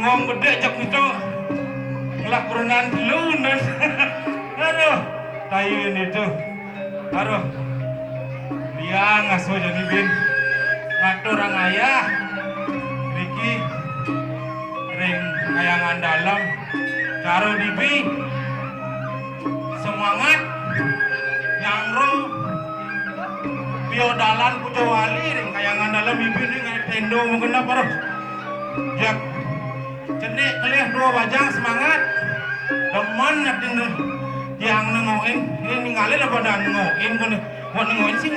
ngomong gede cok itu ngelak perenan lunan. Aduh, tayun itu. Aduh, dia ngasuh jadi bin ngatur orang ayah Riki ring kayangan dalam caro dibi semangat nyangro piodalan pucau wali ring kayangan dalam bibi ini kayak tendo mengenap aduh jak cenek kelih dua bajang semangat demen yakin yang nengokin ini ninggalin apa dan nengokin kan mau nengokin sih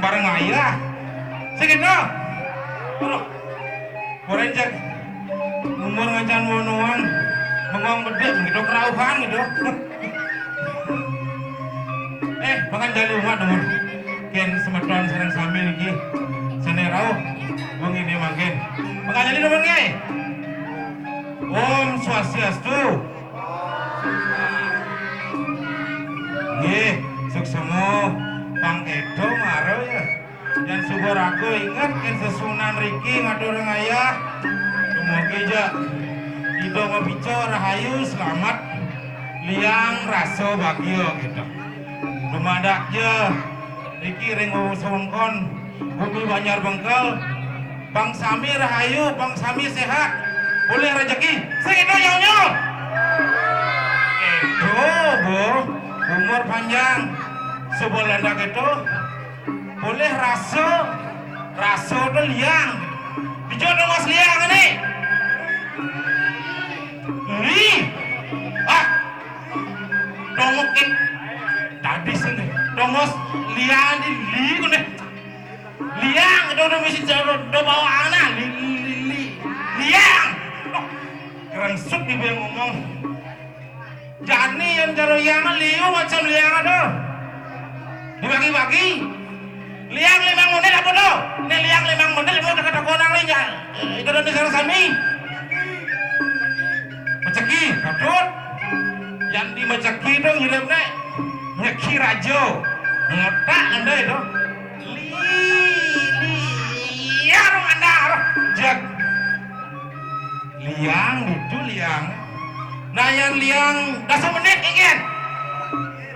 bareng ayah segitu aduh kurang jak umur ngacan wonoan mengong gede gitu kerauhan gitu makan jali rumah dong ken semeton sareng sami niki senerau wong ini makin makan jali dong ngai Om Swastiastu nggih suksemo Pang Edo maro ya dan subur aku ingat ken sesunan Riki ngatur ayah semoga aja Ido mabico rahayu selamat liang raso bagio gitu lumadak je Riki ring songkon bumi Banjar Bengkel Bang Sami rahayu Bang Sami sehat boleh rezeki segitu nyonya itu bu umur panjang sebulan gitu boleh raso tuh liang dijodoh mas liang ini dongokin tadi sini dongos liang di li liang itu udah mesti jauh do bawa anak liang keren sup di yang ngomong jani yang jaro yang liu macam liang ada dibagi-bagi liang 5 menit apa tuh ini liang 5 menit mau kata konang linya itu udah disana sami Macaki, katut yang di Macaki itu ngiripnya Nyeki Rajo ngotak anda itu liang anda jak liang itu liang nah yang liang 10 menit ingin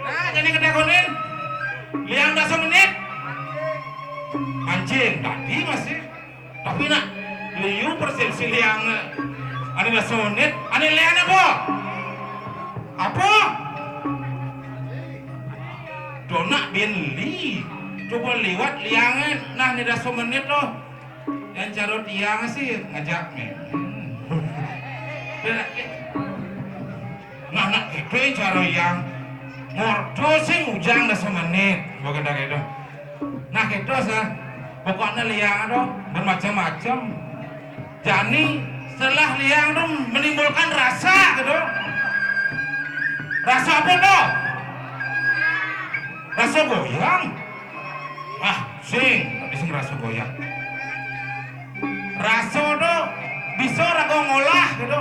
nah jadi kedakonin liang 10 menit anjing tadi masih tapi nak liu persepsi liang ada 10 menit ada liang apa donak binli coba lewat liangnya nah ini 10 menit tuh yang carut liang sih ngajak men nah itu yang cara yang ngordo sih ujang 10 menit bukan gitu nah gitu sah pokoknya liang tuh bermacam-macam jani setelah liang tuh menimbulkan rasa gitu rasa apa tuh rasa goyang sing tapi sing rasa goyang rasa tuh bisa rago ngolah gitu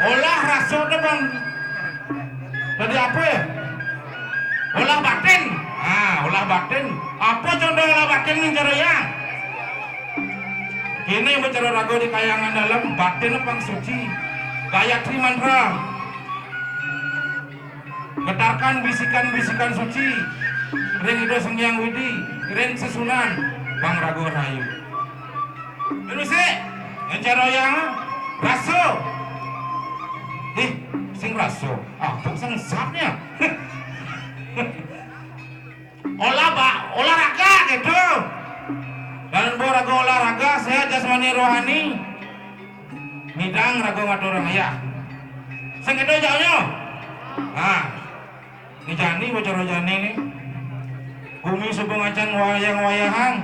olah rasa tuh bang dari apa ya olah batin olah batin apa contoh olah batin yang cara yang ini yang bicara rago di kayangan dalam batin apa suci Gayatri mantra getarkan bisikan-bisikan suci ring itu sengyang widi ring sesunan Bang Rago Rahayu ini sih yang cara yang raso sing raso bukan sapnya olahraga gitu dan rago olahraga sehat jasmani rohani midang rago ngatur ayah sing itu jauhnya ini jani bocor jani nih bumi subungacan wayang-wayahang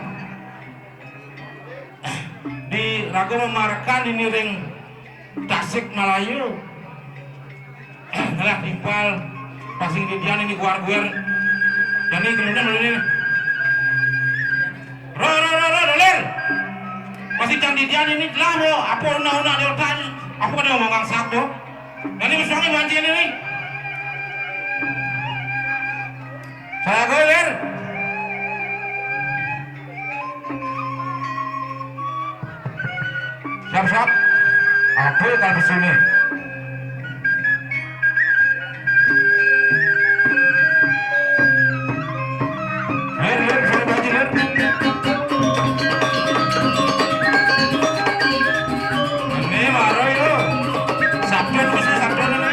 di rago memarkan ini ring Tasik Melayu ngalah timpal pasing di dian ini guar-guar jani kemudian ini doler masih candidian ini telah bo apa una-una di otak apa dia ngomong ngangsak bo dan ini misalnya banjir ini saya goler Siap-siap. Apa kalau di sini? Lir, sini baju lir. Ini maro yo. Sabtu mesti Sabtu ini.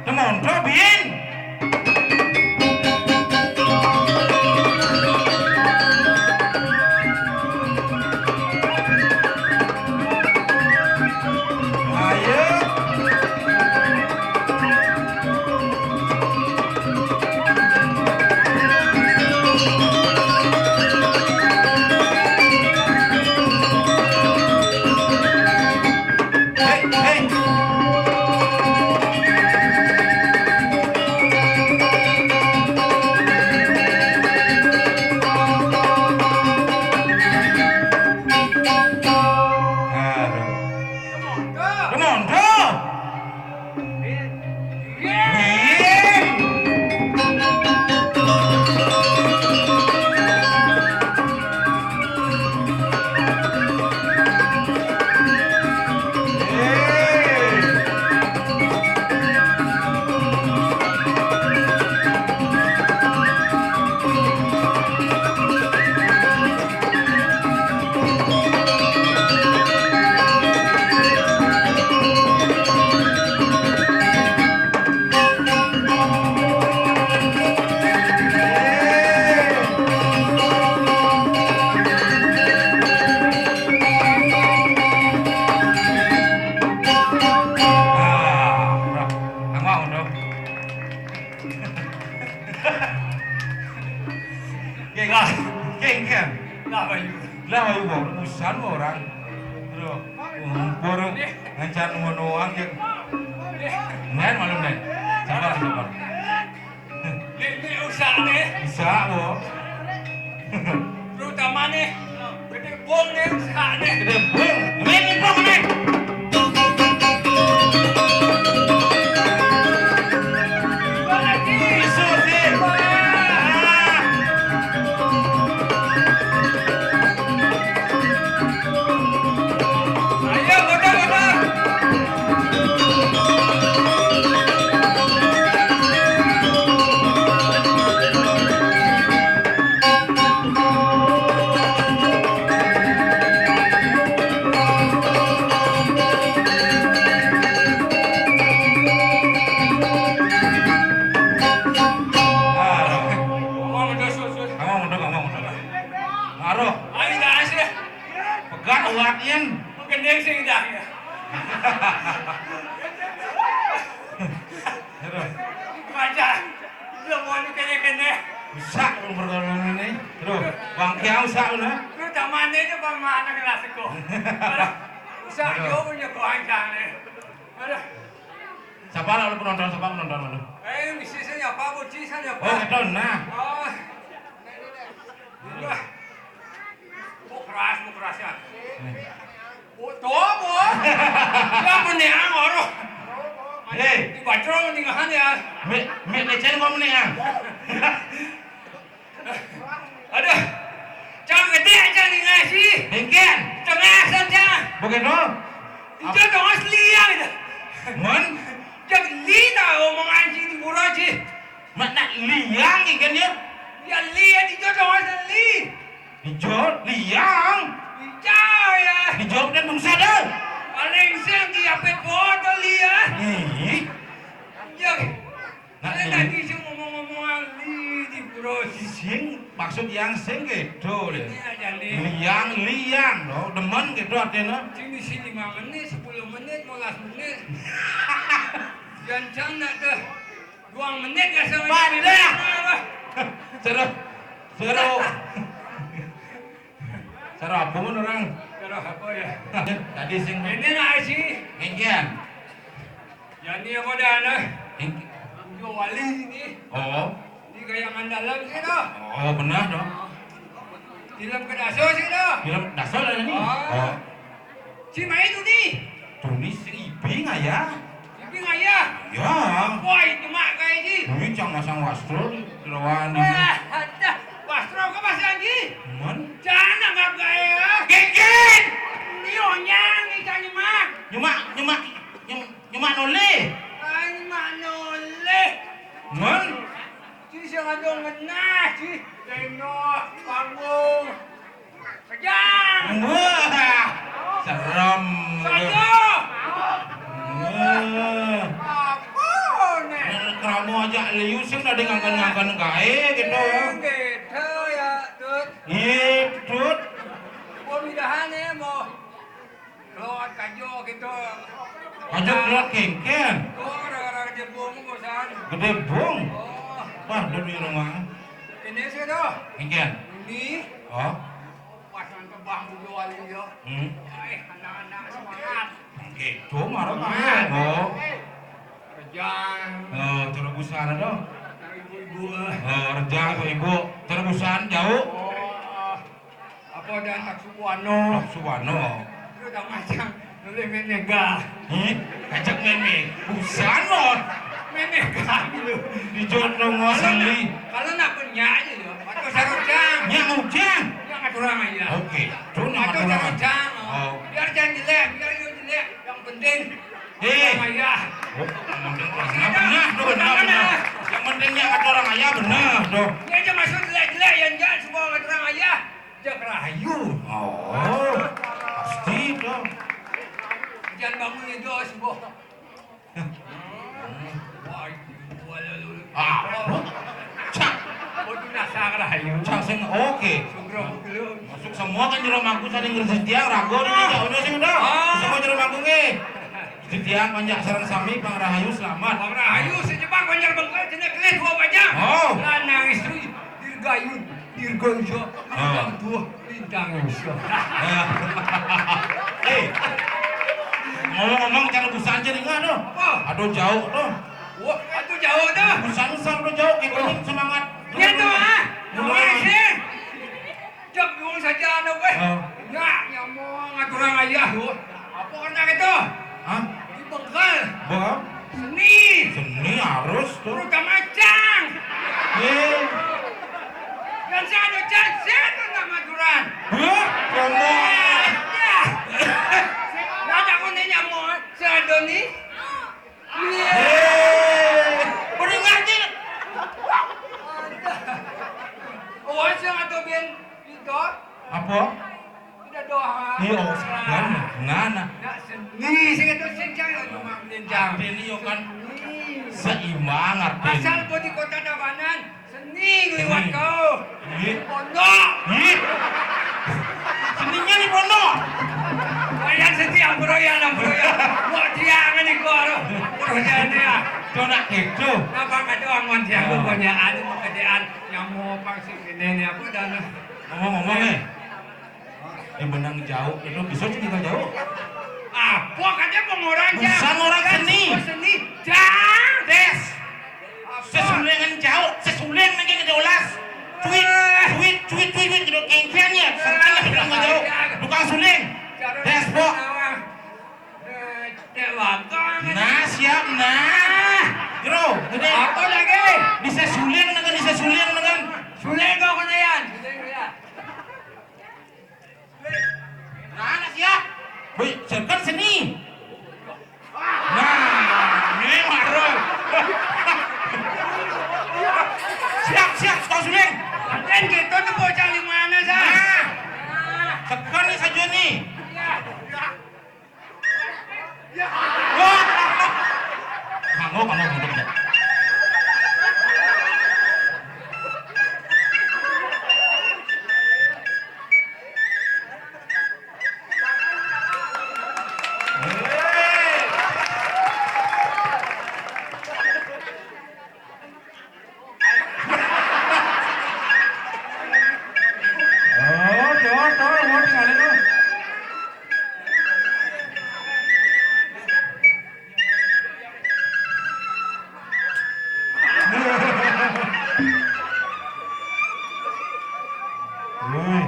Temondo bin. Ayo. Hey. Temondo. King kan? Lah ayo bawa urusan orang. Bro, umpur ngancan ngonoan jeung. Men malam men. Sabar. Ini usaha nih, Bisa, Bo. terutama nih, gede bom nih usaha nih. Gede bung. Men bung men. Isu sih. Ayo, udah. Aduh, Ayo dah asih, pegat ulatnya. mungkin dia sih dah. Aduh, Baca, lu mau kene. bisa dong pergaulan ini. Aduh, bang kiau bisa lu. Terutama nih tu pemana kelas aku. Usaha Aduh. jauh punya kelancaran nih. Aduh, Siapa lalu penonton lalu? bisnisnya apa, bucisannya apa? Oh, itu nah. Oh, wah, mau keras ya. Tomo, ya menang orang. Hei. Dibaca tinggahan ya. Me lecen kau meneh ah. Aduh, jangan gede aja nih ngasih. Dengken. Tengah saja. Begitu? Itu dong asli ya. Mun, Jangan lina omong anjing di buraji. mak nak liang ikan dia. Ya lihat itu dong asli. Hijau, liang. Hijau ya. Hijau dan bungsa dah. Paling seng diapit botol lihat. Ih, Ya. Nak Saya ini. tadi sih ngomong-ngomong ahli di buraji. sing maksud yang sing gitu deh. Ini aja nih. Liang, loh, demen gitu artinya. Sini 5 menit, 10 menit, 15 menit. Jangan nak ke 2 menit ya sama Pak, dah. Seru. Seru. Seru apa mun orang? Pero apa ya? Tadi sing Ini na sih. engkian. Yan niya mo dana. Engki. Yung wali ini. Oh. Di kaya mandalam sih no. Oh, benar dong. Tilam ke daso sih no. Film dasar ada nih. Oh. Si Mai itu nih. Tulis sing ibing aya. Tapi ngaya. Ya. Woi, cuma kayak sih. Ini cang masang wastro di lawan ini. Wah, ada. Wastro ka masih lagi. Man. Jangan nggak gaya. Genggen. Ini onyang ikan nyemak. Nyuma nole. Ay, manole. Man. Si siya nga doon na. Si Tengok, panggung. Kajang. Wah. Serem. Sayo. Wah. Apa nih? Kamu aja liu sing tadi ngangkan gae gitu ya. Gitu ya, Tut. Itu. Mudah-mudahan ya mau keluar kajo gitu. Aja keluar kengken. Oh, gara-gara jebung bosan. Gede bung. Oh, Wah, udah di rumah. ini sih tuh. Kengken. Ini Oh. pasan ke bangku jual ya. Anak-anak semangat. Gitu marah marah. Oh. Kejang. Oh, terubusan ada. Ibu-ibu. Oh, rejang tuh ibu. Terubusan jauh. Oh, apa dan tak subuano. Suwano. Itu udah macam nulis menega. Kacak meme. Busan loh. Menega gitu. Di jodoh ngoseli. Kalau nak punya aja ya. Atau sarujang. Nya ujang. Yang aturang aja. Oke. Tuh Atau nama sarujang. Oh. Biar jangan jelek, biar you jelek. Yang penting. Eh. Orang ayah. Oh, benar tuh benar. Yang pentingnya kata orang ayah benar tuh. Ini aja masuk jelek-jelek. Yang jangan semua kata orang ayah. Jangan rahayu. Oh, pasti dong. Jangan bangun itu semua. Wah, wala lulu. Cak, Oh, itu nasa ka rahayu. cak sing oke. Sugro belum. Masuk semua kan jero mangku saling ngerti tiang rago di meja udah sing udah. Semua jero mangku ge. Di tiang panjang sareng sami Bang Rahayu selamat. Bang Rahayu sejebak banyak bengkel jenek kelet dua bajang. Oh. Lanang istri dirgayun, dirgonjo, lintang tua, lintang usia. Eh. Ngomong-ngomong cara busan aja nih tuh. Apa? Aduh jauh tuh. Wah, itu jauh dah. Busan udah jauh gitu nih semangat. Gitu ah. Mulai. Masih. Jok doang saja anu weh. Oh. Nggak nyamong aturang ayah lu. Apa kena gitu? Hah? Di bengkel. Bang? Seni. Seni harus tuh. Ruka macang. Eh. Dan saya ada janji itu nama aturan. Hah? Ngomong. Ya. Nada ko na niya mo sa Adoni. Yeah. Udah ngerti. Oh, siya nga to bien dito. Apa? Tidak doha. Iya, sekarang ngana. Ya, seni. Sige to siya yung mamlinjang. Arteni yo kan seimbang arteni. Asal po di kota Tabanan. Seni ngliwat ko. Ih. Pondok. Ih. Seninya di pondok. Ayan setiap beroyan. Wah, dia nga ni Koro. Beroyan niya. Kau nak gitu. Napakadoang man siya ko niya. Ano makadaan. Yang mo pang sinini ako. Dan Ngomong-ngomong benang jauh itu bisa cerita jauh. apa katanya pengorang jam? Bukan orang seni. Seni. Jam. Des. Sesulengan jauh, sesulen lagi ke jaulas. Cuit gitu kengkengnya. Sekarang bilang jauh. Tukang suling. Des po. Nah siap nah. Bro, gede. Apa lagi? Bisa suling dengan. Suling ko na yan. Suling ko yan. Nah, siap. Wih, kan seni. Nah, ini marah. Siap, tukang suling. Dan gitu tuh bocah di mana sah? Nah, sekan nih saja nih. Wah, kamu. mau tinggalin lu. Woi.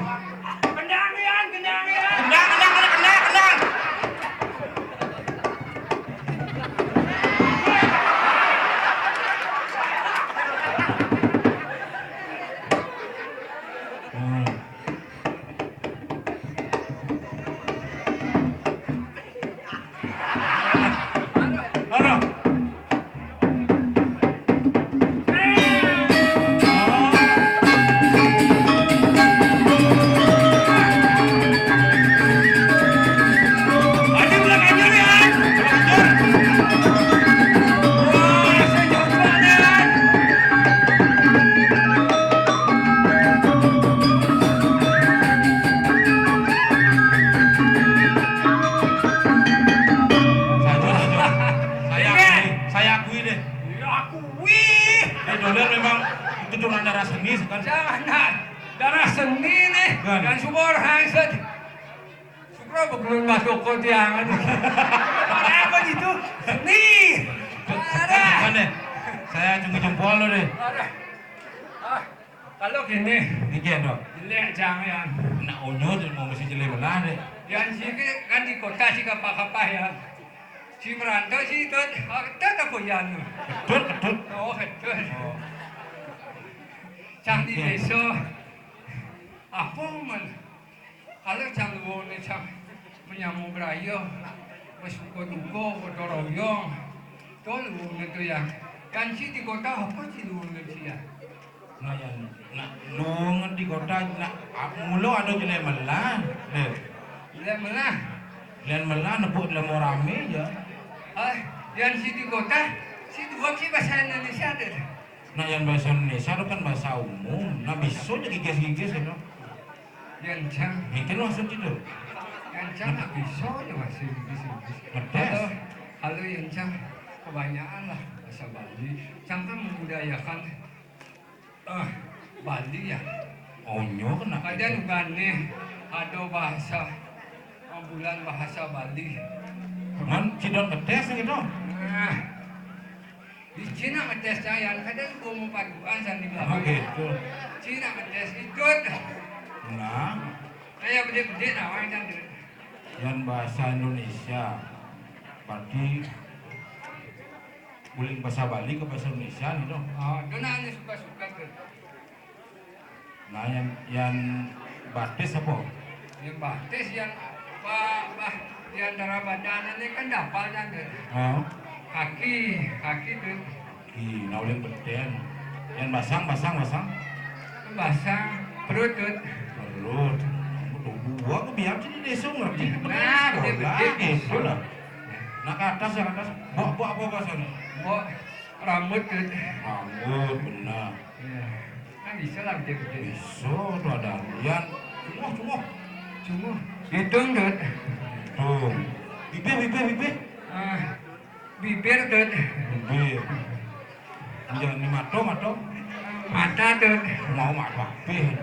Kendang yan, kendang yan. Kendang. Ano? Adi ulang anjur yan. Wah, sejuk banget. Saya akui deh. Ya aku wih. Doler memang keturunan darah seni kan. Jangan darah seni nih. Kan. Dan subur hansat. Sukro belum masuk kontiangan. Apa itu? Seni. Ada. Kan deh. Saya cungi jempol lo deh. Ada. Kalau gini, Dikit dong. jelek jangan. Nak onyo tuh mau mesti jelek belah deh. Yang sih kan di kota sih kapal-kapal ya. Si merantau sih itu, kita apa ya? Ketut. Oh, betul. Oh. Cang di desa, apa man? Kalau cang luar ni cang menyambung beraya, bersuka duka, bertoroyong, tu luar tu ya. Yang sih di kota apa sih luar sih ya? Nah yang nak lungan di kota nak mulo ada jelek belah deh. Lihat mana? Lian belah nebuk dalam rame ya. Yang sih di kota, sih dua sih bahasa Indonesia deh. Nah yang bahasa Indonesia itu kan bahasa umum. Nah bisa jadi gigis-gigis itu. Yang cang. Mungkin maksud itu. Yang cang tak bisa ya masih bis-bis. Ngetes. Halo yang cang, kebanyakan lah bahasa Bali. Cang kan membudayakan Bali ya. Onyo kena. Kadang ugane ada bahasa bulan bahasa Bali. Man cidon ngetes gitu. Nah, di Cina ngetes yang kadang mau paduan sandi Oh belakang. gitu. Cina ngetes ikut. Nah, Saya gede-gede namanya kan. yang bahasa Indonesia berarti guling bahasa Bali ke bahasa Indonesia gitu. Oh, donanya suka-suka tuh. Nah, yang batis apa? Yang batis yang di antara badan ini kan dapalnya tuh. Oh, Kaki tuh. nah uling beden. Yang basang. Basah perut tuh. Perut. Gua kebiar di desa ngerti. Nah, gede-gede gitu lah. Nah ke atas. Bok apa bahasanya? Oh, rambut tuh. Rambut benar. Ya. Kan bisa lah gede-gede. Bisa tuh ada lian. Cuma. Cuma hidung tuh. Tuh. Bibir. Bibir tuh. Bibir. Jangan di mato. Mata tuh. Mau mata bibir.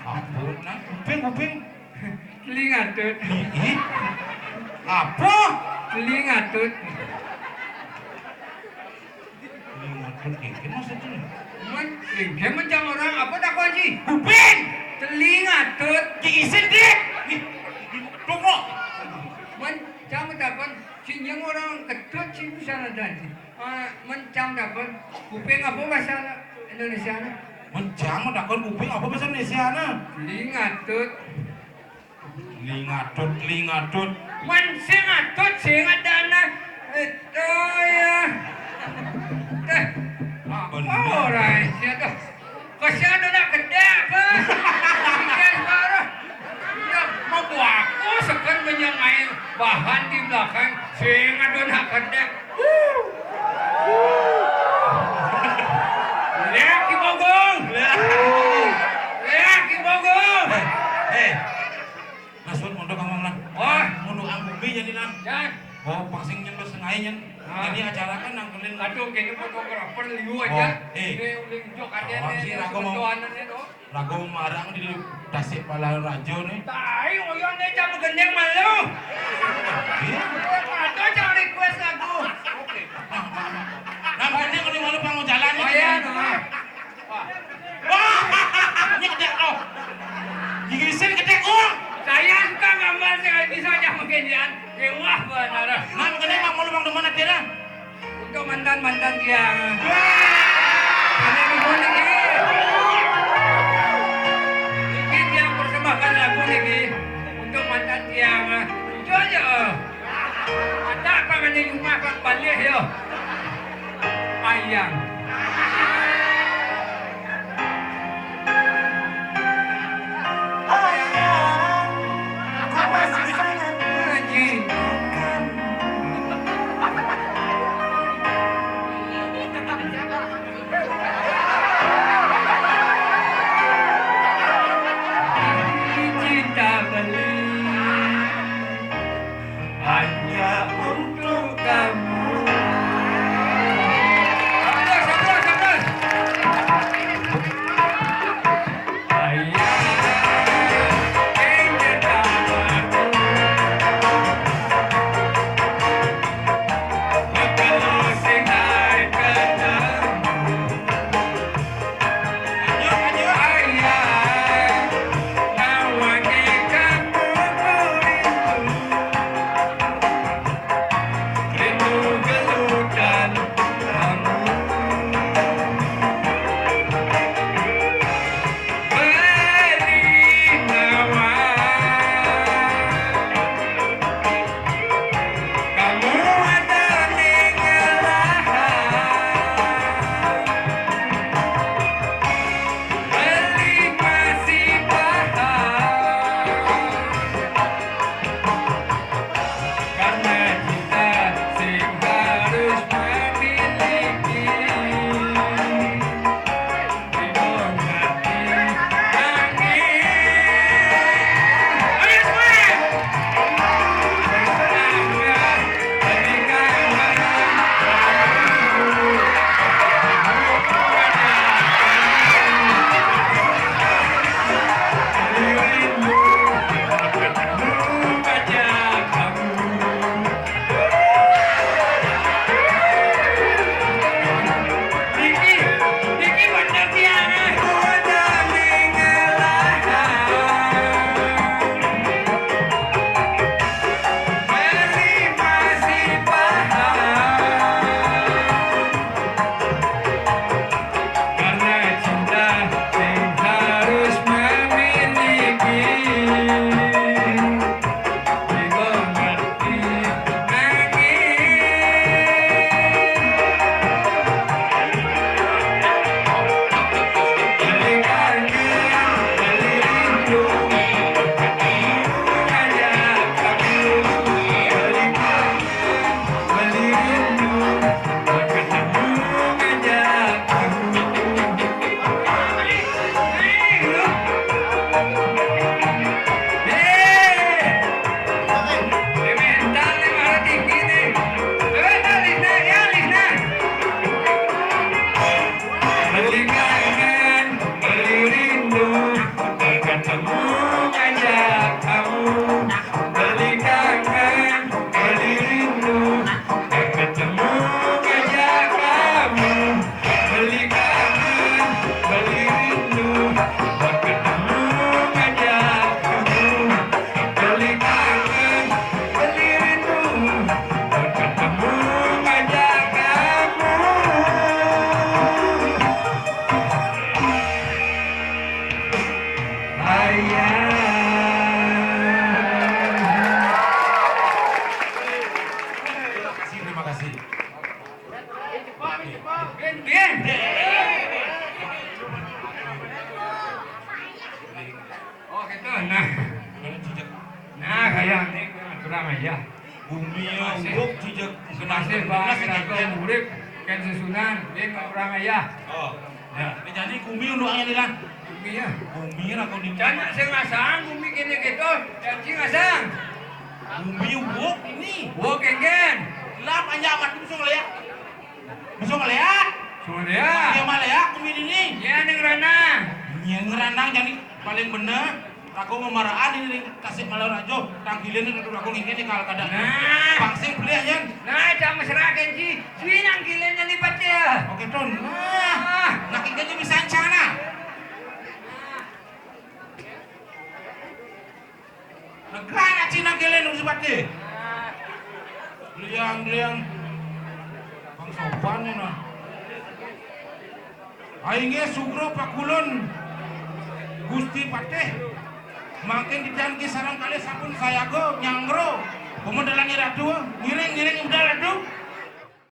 Ampun, nah kuping. Telinga tuh. Ih. Apa? Telinga tuh. Ngakun ini maksudnya. Dia macam orang apa tak kau sih? Kuping. Telinga tuh. Diisin deh. Tunggu. Macam dapat sinyang orang ketut sih bisa ada sih. Macam dapat kuping apa bahasa Indonesia? Mencang mendakon kuping apa bahasa Indonesia na? Telinga tuh. Lingatut. Mensingatut singadana itu ya. Apa orang itu? Kasihan nak kedek ke? Ikan baru. Ya mau aku sekan menyengai bahan di belakang singadun nak kedek. Lihat Ki Bogong. Lihat Ki Bogong. Nasut untuk ngomong lang. Oh, Mundu ang kubi jadi lang. ya. Oh, paksing nyen besengai nyen. Jadi acara kan nangkelin. Aduh, kayaknya fotografer liu aja. Ini uling jok aja nih. Aku mau lagu marang di Tasik Pala Rajo nih. Tai, oyon nih jam gendeng malu. Aduh, jangan request lagu. Oke. Nah, makanya kalau malu mau jalan nih. Oh iya, noh. Wah, ini gede oh. Gigisin gede oh. Saya suka gambar saya bisa aja beginian. Wah, benar. Nah, makanya mau lu bang mana kira? Untuk mantan dia. Ini ibu nih. Ini dia persembahkan lagu nih untuk mantan tiang. Jojo. Ada apa mana rumah kan balik yo. Ayang. Masih banget aku urip kan susunan dia kurang ayah. Oh. Ya, jadi kumi untuk ayah dilan. Bumi ya. Kumi lah kau di. Jangan sing ngasang bumi kene gitu. Janji ngasang. Kumi wok ini. Wok kengen. Lah panjang amat busuk ngeliat. Busuk ngeliat. Surya. Dia malah ya kumini ini. Ya ning ranang. Yang ngeranang jadi paling bener. Aku memaraan ini kasih malah rajo. Tangkilin itu aku ngingin kalau kadang. Nah. Pangsing beli aja. Nah, jangan mesrakan si. Swinang kilenya lipat ya. Oke ton. Nah, nakiknya bisa sana. Negara Cina kalian harus baca. Liang, bang sopan na. Aingnya sugro pakulon, gusti pateh. Makin dijanji sarang kali sapun saya go nyangro. Pemodalan ratu, ngiring udah ratu.